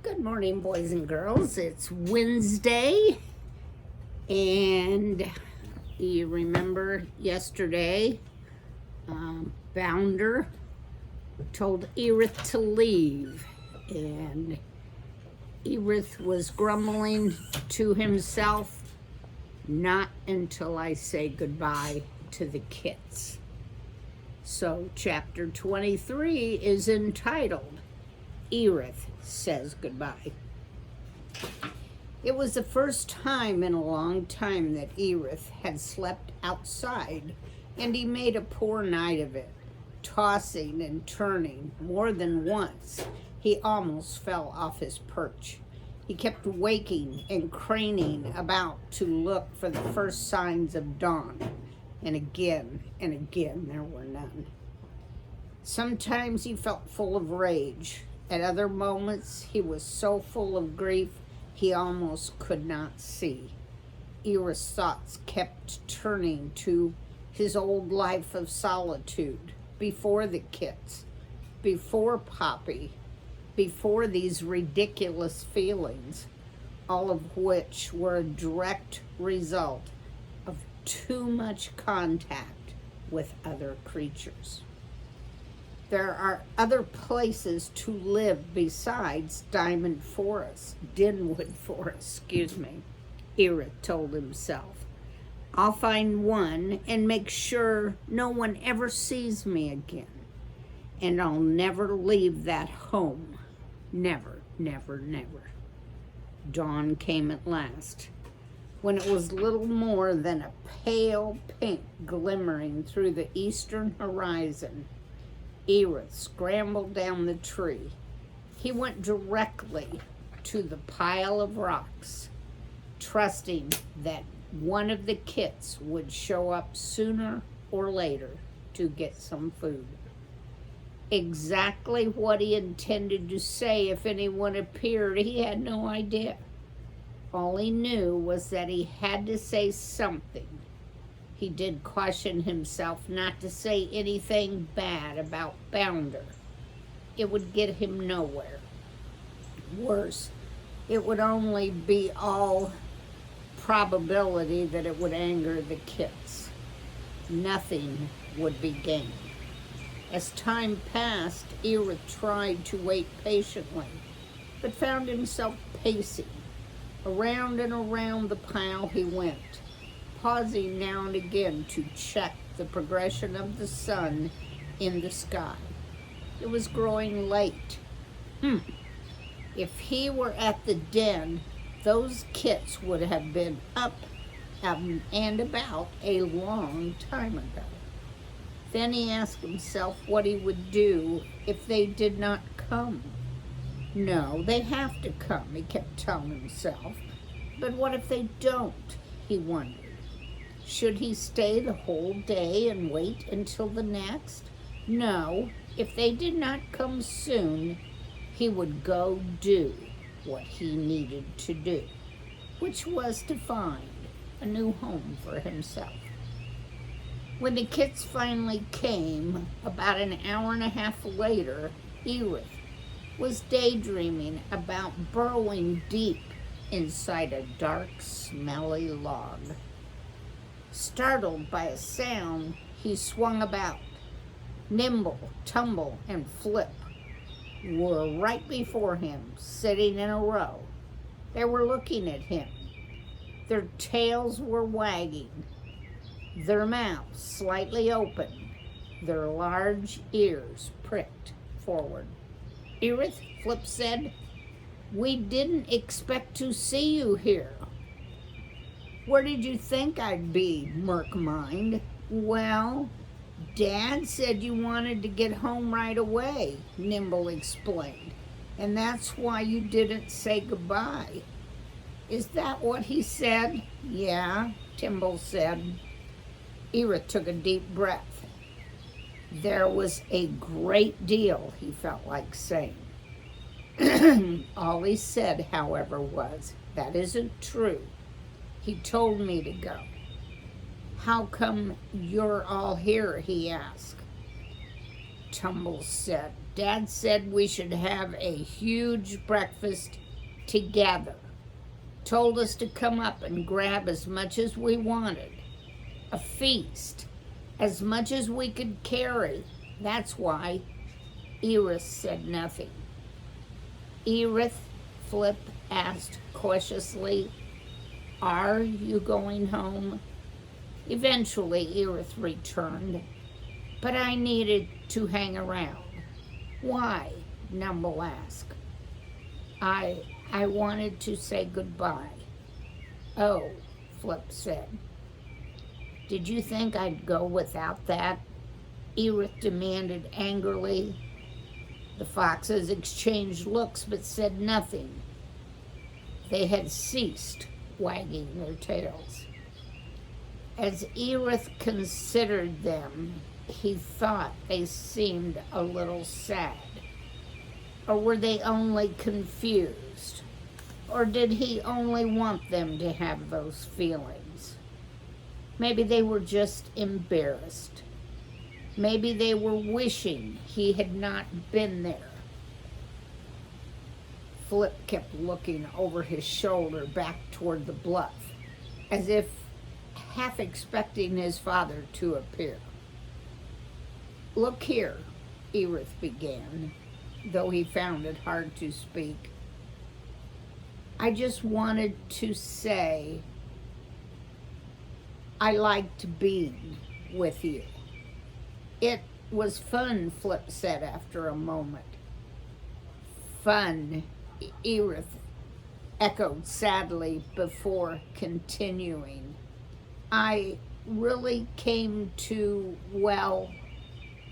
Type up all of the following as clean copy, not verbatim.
Good morning, boys and girls. It's Wednesday, and you remember yesterday, Bounder told Ereth to leave, and Ereth was grumbling to himself, "Not until I say goodbye to the kits." So chapter 23 is entitled, Ereth Says Goodbye. It was the first time in a long time that Ereth had slept outside, and he made a poor night of it, tossing and turning. More than once, he almost fell off his perch. He kept waking and craning about to look for the first signs of dawn, and again there were none. Sometimes he felt full of rage. At other moments, he was so full of grief he almost could not see. Ereth's thoughts kept turning to his old life of solitude, before the kits, before Poppy, before these ridiculous feelings, all of which were a direct result of too much contact with other creatures. There are other places to live besides Dinwood Forest, Ereth told himself. I'll find one and make sure no one ever sees me again. And I'll never leave that home. Never, never, never. Dawn came at last, when it was little more than a pale pink glimmering through the eastern horizon. Ereth scrambled down the tree. He went directly to the pile of rocks, trusting that one of the kits would show up sooner or later to get some food. Exactly what he intended to say if anyone appeared, he had no idea. All he knew was that he had to say something. He did caution himself not to say anything bad about Bounder. It would get him nowhere. Worse, it would only be all probability that it would anger the kits. Nothing would be gained. As time passed, Ereth tried to wait patiently, but found himself pacing. Around and around the pile he went, pausing now and again to check the progression of the sun in the sky. It was growing late. If he were at the den, those kits would have been up and about a long time ago. Then he asked himself what he would do if they did not come. No, they have to come, he kept telling himself. But what if they don't, he wondered. Should he stay the whole day and wait until the next? No, if they did not come soon, he would go do what he needed to do, which was to find a new home for himself. When the kits finally came, about an hour and a half later, Ereth was daydreaming about burrowing deep inside a dark, smelly log. Startled by a sound, he swung about. Nimble, Tumble, and Flip were right before him, sitting in a row. They were looking at him. Their tails were wagging, their mouths slightly open, their large ears pricked forward. Ereth, Flip said, "We didn't expect to see you here." "Where did you think I'd be?" Merc whined. "Well, Dad said you wanted to get home right away," Nimble explained, "and that's why you didn't say goodbye." "Is that what he said?" "Yeah," Timble said. Ereth took a deep breath. There was a great deal he felt like saying. All he said, however, was, "That isn't true. He told me to go." "How come you're all here?" he asked. Tumble said, Dad said we should have a huge breakfast together. Told us to come up and grab as much as we wanted. A feast, as much as we could carry. That's why. Ereth said nothing. Ereth, Flip asked cautiously, "Are you going home?" Eventually, Ereth returned, "But I needed to hang around." "Why?" Numble asked. I wanted to say goodbye." "Oh," Flip said. "Did you think I'd go without that?" Ereth demanded angrily. The foxes exchanged looks but said nothing. They had ceased wagging their tails. As Ereth considered them, he thought they seemed a little sad. Or were they only confused? Or did he only want them to have those feelings? Maybe they were just embarrassed. Maybe they were wishing he had not been there. Flip kept looking over his shoulder back toward the bluff, as if half expecting his father to appear. "Look here," Ereth began, though he found it hard to speak. "I just wanted to say I liked being with you." "It was fun," Flip said after a moment. "Fun," Ereth echoed sadly before continuing. "I really came to, well,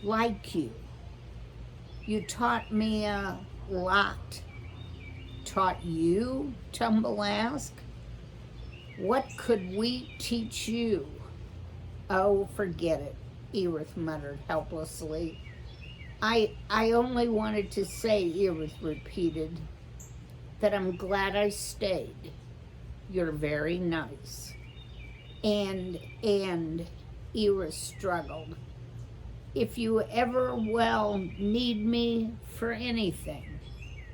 like you. You taught me a lot." "Taught you?" Tumble asked. "What could we teach you?" "Oh, forget it," Ereth muttered helplessly. I only wanted to say," Ereth repeated, "that I'm glad I stayed. You're very nice." And Ereth struggled. "If you ever, well, need me for anything,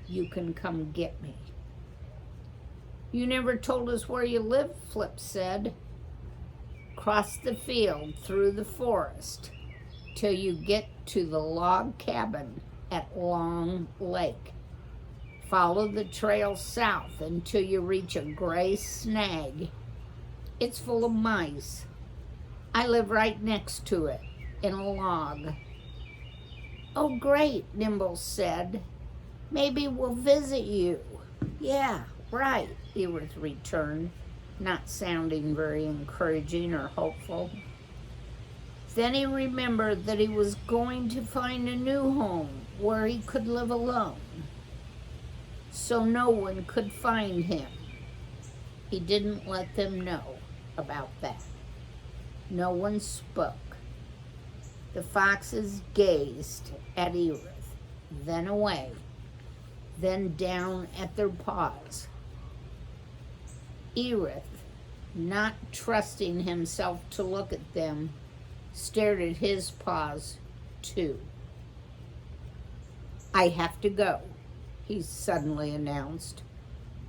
you can come get me." "You never told us where you live," Flip said. "Cross the field through the forest till you get to the log cabin at Long Lake. Follow the trail south until you reach a gray snag. It's full of mice. I live right next to it, in a log." "Oh, great," Nimble said. "Maybe we'll visit you." "Yeah, right," Ereth returned, not sounding very encouraging or hopeful. Then he remembered that he was going to find a new home where he could live alone, so no one could find him. He didn't let them know about that. No one spoke. The foxes gazed at Ereth, then away, then down at their paws. Ereth, not trusting himself to look at them, stared at his paws too. "I have to go," he suddenly announced.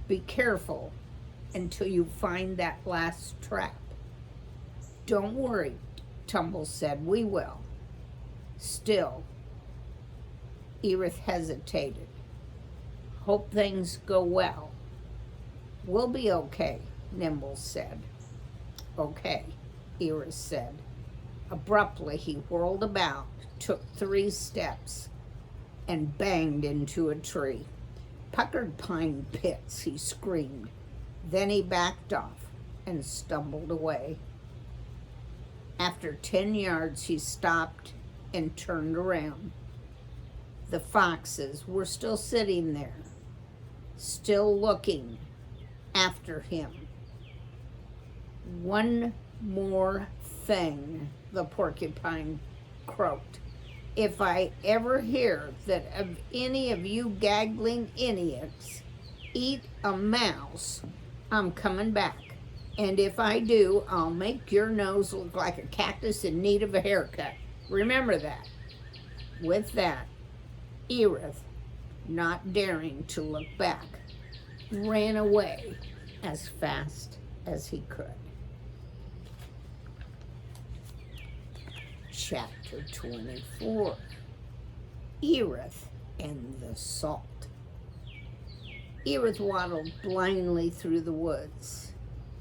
"Be careful until you find that last trap." "Don't worry," Tumble said, "we will." Still, Ereth hesitated. "Hope things go well." "We'll be okay," Nimble said. "Okay," Ereth said. Abruptly, he whirled about, took 3 steps, and banged into a tree. "Puckered pine pits," he screamed. Then he backed off and stumbled away. After 10 yards, he stopped and turned around. The foxes were still sitting there, still looking after him. "One more thing," the porcupine croaked. "If I ever hear that of any of you gaggling idiots eat a mouse, I'm coming back. And if I do, I'll make your nose look like a cactus in need of a haircut. Remember that." With that, Ereth, not daring to look back, ran away as fast as he could. Chapter 24. Ereth and the Salt. Ereth waddled blindly through the woods.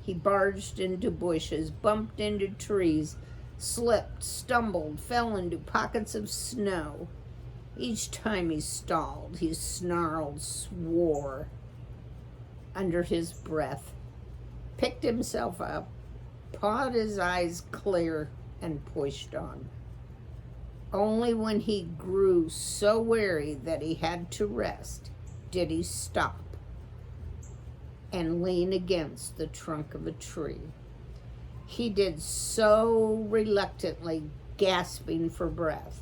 He barged into bushes, bumped into trees, slipped, stumbled, fell into pockets of snow. Each time he stalled, he snarled, swore under his breath, picked himself up, pawed his eyes clear, and pushed on. Only when he grew so weary that he had to rest did he stop and lean against the trunk of a tree. He did so reluctantly, gasping for breath.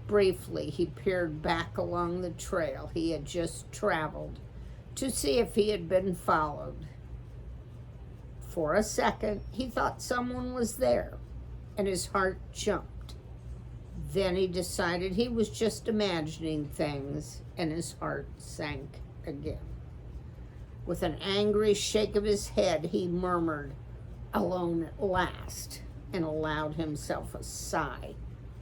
Briefly, he peered back along the trail he had just traveled to see if he had been followed. For a second, he thought someone was there, and his heart jumped. Then he decided he was just imagining things, and his heart sank again. With an angry shake of his head, he murmured, "Alone at last," and allowed himself a sigh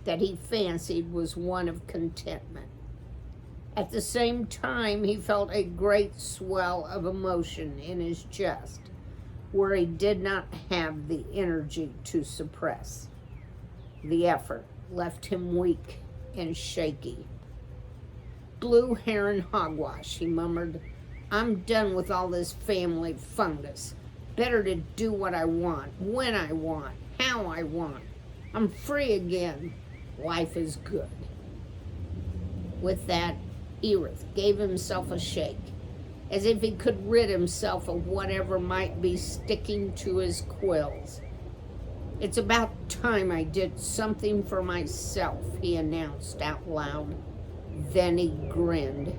that he fancied was one of contentment. At the same time, he felt a great swell of emotion in his chest, where he did not have the energy to suppress. The effort left him weak and shaky. "Blue heron hogwash," he murmured. "I'm done with all this family fungus. Better to do what I want, when I want, how I want. I'm free again. Life is good." With that, Ereth gave himself a shake, as if he could rid himself of whatever might be sticking to his quills. "It's about time I did something for myself," he announced out loud. Then he grinned.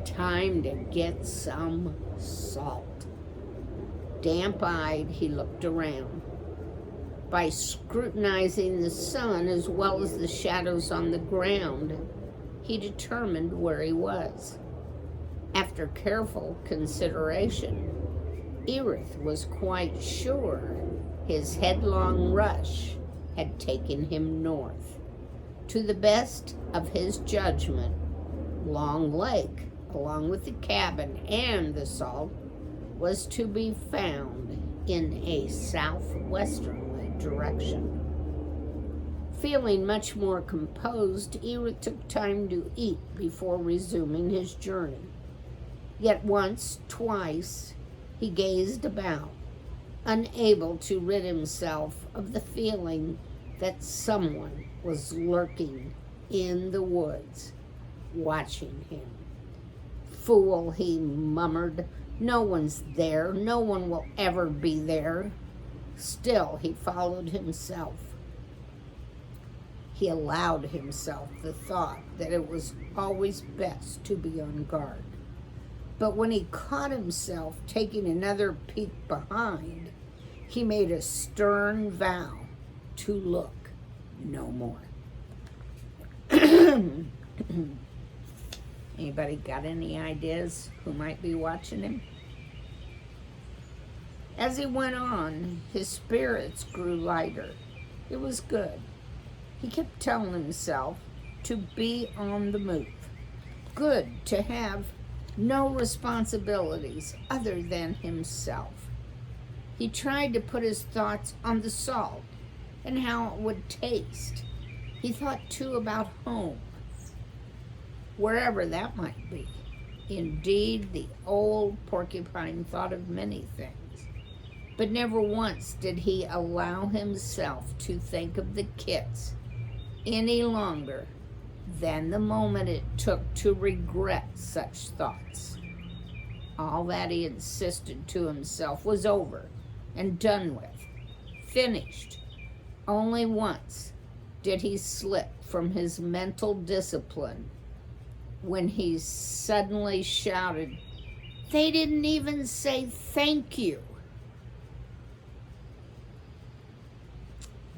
Time to get some salt. Damp-eyed, he looked around. By scrutinizing the sun as well as the shadows on the ground, he determined where he was. After careful consideration, Ereth was quite sure his headlong rush had taken him north. To the best of his judgment, Long Lake, along with the cabin and the salt, was to be found in a southwesterly direction. Feeling much more composed, Ereth took time to eat before resuming his journey. Yet once, twice, he gazed about, unable to rid himself of the feeling that someone was lurking in the woods, watching him. "Fool," he murmured. "No one's there. No one will ever be there." Still, he followed himself. He allowed himself the thought that it was always best to be on guard. But when he caught himself taking another peek behind, he made a stern vow to look no more. Anybody got any ideas who might be watching him? As he went on, his spirits grew lighter. It was good. He kept telling himself to be on the move. Good to have no responsibilities other than himself. He tried to put his thoughts on the salt and how it would taste. He thought too about home, wherever that might be. Indeed, the old porcupine thought of many things, but never once did he allow himself to think of the kits any longer than the moment it took to regret such thoughts. All that he insisted to himself was over and done with, finished. Only once did he slip from his mental discipline when he suddenly shouted, "They didn't even say thank you."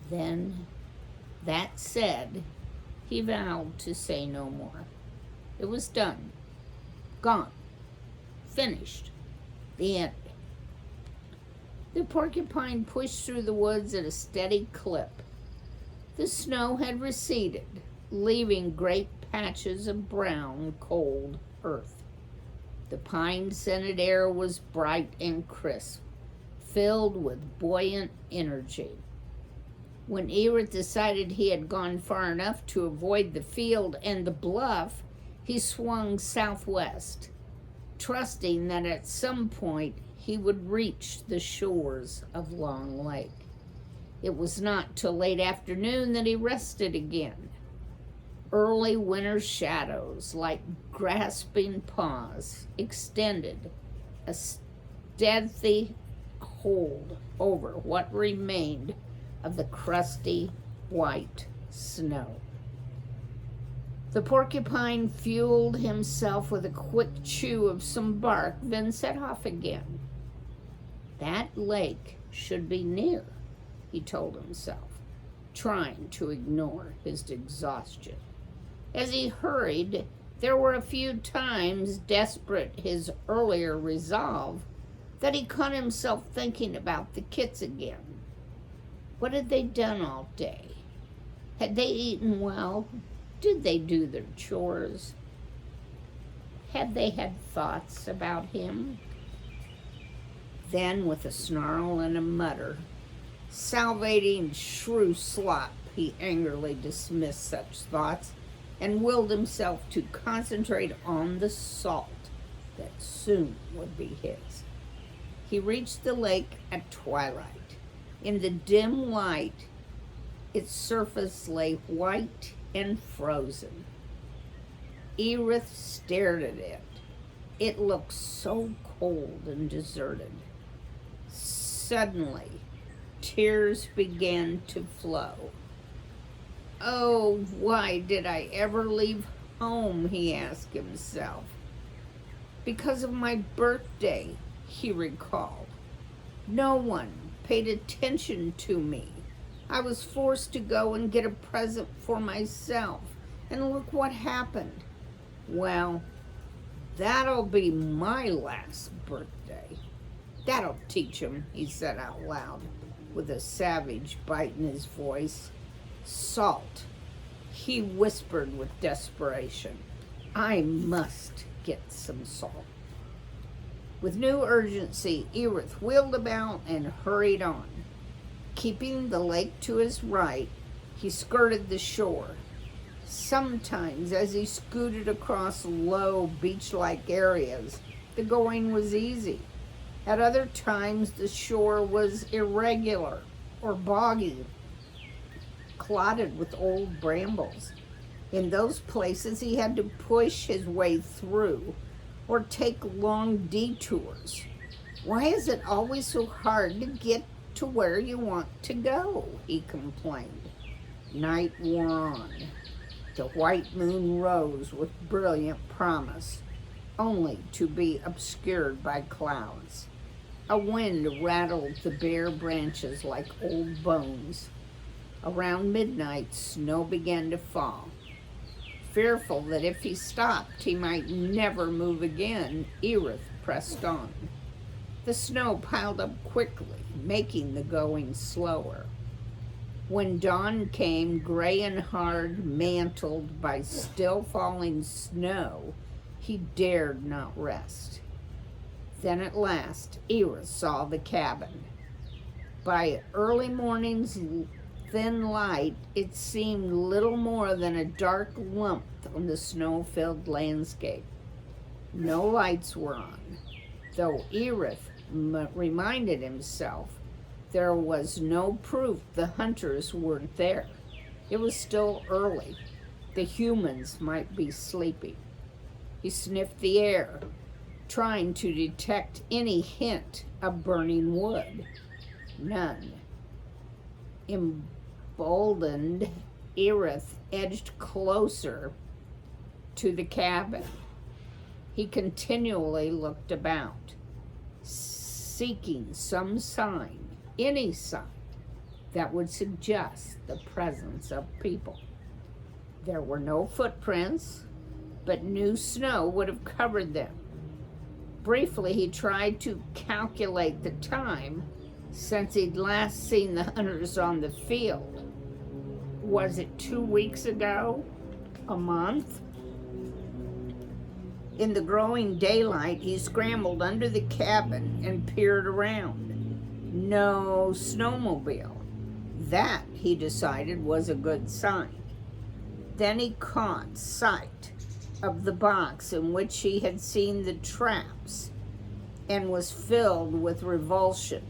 Then, that said, he vowed to say no more. It was done. Gone. Finished. The end. The porcupine pushed through the woods at a steady clip. The snow had receded, leaving great patches of brown, cold earth. The pine-scented air was bright and crisp, filled with buoyant energy. When Ereth decided he had gone far enough to avoid the field and the bluff, he swung southwest, trusting that at some point he would reach the shores of Long Lake. It was not till late afternoon that he rested again. Early winter shadows, like grasping paws, extended a stealthy hold over what remained of the crusty white snow. The porcupine fueled himself with a quick chew of some bark, then set off again. That lake should be near, he told himself, trying to ignore his exhaustion. As he hurried, there were a few times, desperate his earlier resolve, that he caught himself thinking about the kits again. What had they done all day? Had they eaten well? Did they do their chores? Had they had thoughts about him? Then, with a snarl and a mutter, salivating shrew slop, he angrily dismissed such thoughts and willed himself to concentrate on the salt that soon would be his. He reached the lake at twilight. In the dim light, its surface lay white and frozen. Ereth stared at it. It looked so cold and deserted. Suddenly, tears began to flow. Oh, why did I ever leave home, he asked himself. Because of my birthday, he recalled. No one paid attention to me. I was forced to go and get a present for myself. And look what happened. Well, that'll be my last birthday. That'll teach him, he said out loud, with a savage bite in his voice. Salt, he whispered with desperation. I must get some salt. With new urgency, Ereth wheeled about and hurried on. Keeping the lake to his right, he skirted the shore. Sometimes, as he scooted across low, beach-like areas, the going was easy. At other times, the shore was irregular or boggy, clotted with old brambles. In those places, he had to push his way through or take long detours. Why is it always so hard to get to where you want to go? He complained. Night wore on. The white moon rose with brilliant promise, only to be obscured by clouds. A wind rattled the bare branches like old bones. Around midnight, snow began to fall. Fearful that if he stopped, he might never move again, Ereth pressed on. The snow piled up quickly, making the going slower. When dawn came, gray and hard, mantled by still falling snow, he dared not rest. Then at last, Ereth saw the cabin. By early morning's thin light, it seemed little more than a dark lump on the snow-filled landscape. No lights were on, though Ereth reminded himself there was no proof the hunters weren't there. It was still early. The humans might be sleeping. He sniffed the air, trying to detect any hint of burning wood. None. Emboldened, Ereth edged closer to the cabin. He continually looked about, seeking some sign, any sign, that would suggest the presence of people. There were no footprints, but new snow would have covered them. Briefly, he tried to calculate the time since he'd last seen the hunters on the field. Was it 2 weeks ago? A month? In the growing daylight, he scrambled under the cabin and peered around. No snowmobile. That, he decided, was a good sign. Then he caught sight of the box in which he had seen the traps and was filled with revulsion.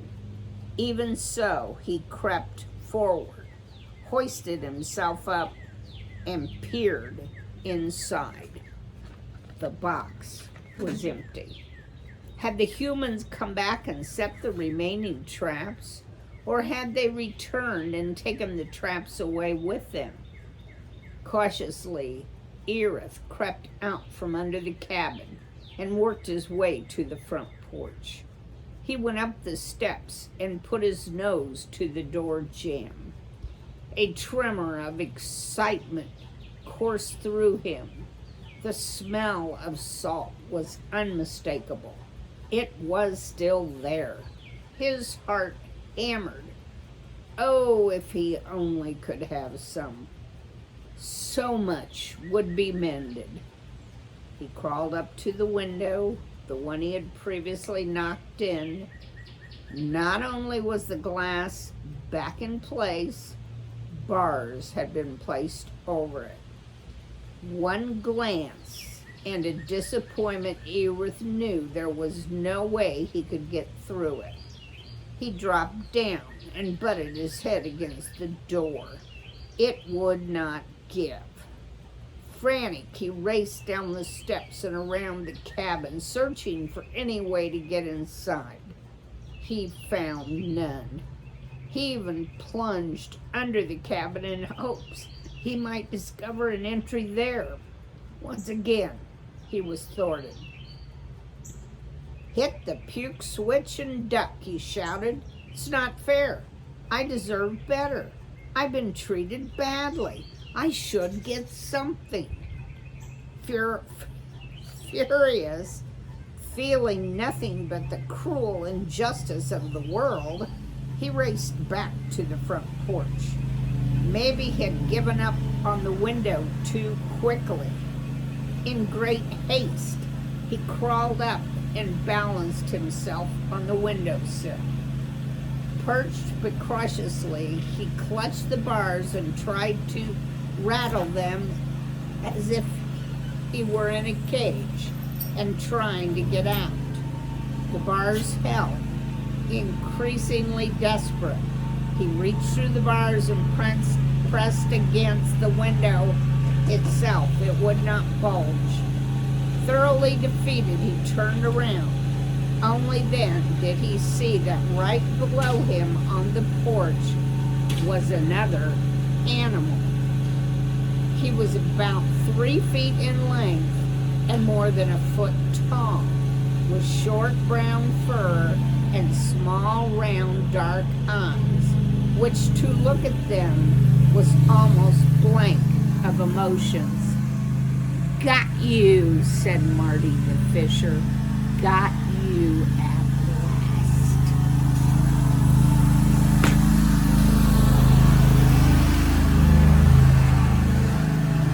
Even so, he crept forward, hoisted himself up, and peered inside. The box was empty. Had the humans come back and set the remaining traps, or had they returned and taken the traps away with them? Cautiously, Ereth crept out from under the cabin and worked his way to the front porch. He went up the steps and put his nose to the door jamb. A tremor of excitement coursed through him. The smell of salt was unmistakable. It was still there. His heart hammered. Oh, if he only could have some. So much would be mended. He crawled up to the window, the one he had previously knocked in. Not only was the glass back in place, bars had been placed over it. One glance and a disappointment Ereth knew there was no way he could get through it. He dropped down and butted his head against the door. It would not give. Frantic, he raced down the steps and around the cabin, searching for any way to get inside. He found none. He even plunged under the cabin in hopes he might discover an entry there. Once again, he was thwarted. "Hit the puke switch and duck," he shouted. "It's not fair. I deserve better. I've been treated badly. I should get something." Furious, feeling nothing but the cruel injustice of the world, he raced back to the front porch. Maybe he had given up on the window too quickly. In great haste, he crawled up and balanced himself on the windowsill. Perched but cautiously, he clutched the bars and tried to rattle them as if he were in a cage and trying to get out. The bars held, increasingly desperate. He reached through the bars and pressed against the window itself. It would not budge. Thoroughly defeated, he turned around. Only then did he see that right below him on the porch was another animal. He was about 3 feet in length and more than a foot tall, with short brown fur and small, round, dark eyes, which to look at them was almost blank of emotions. "Got you," said Marty the fisher. "Got you at last."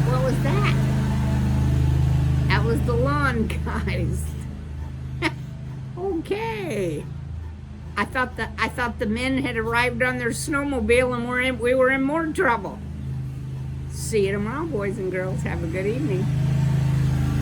What was that? That was the lawn guys. Okay. I thought the men had arrived on their snowmobile and we were in more trouble. See you tomorrow, boys and girls. Have a good evening.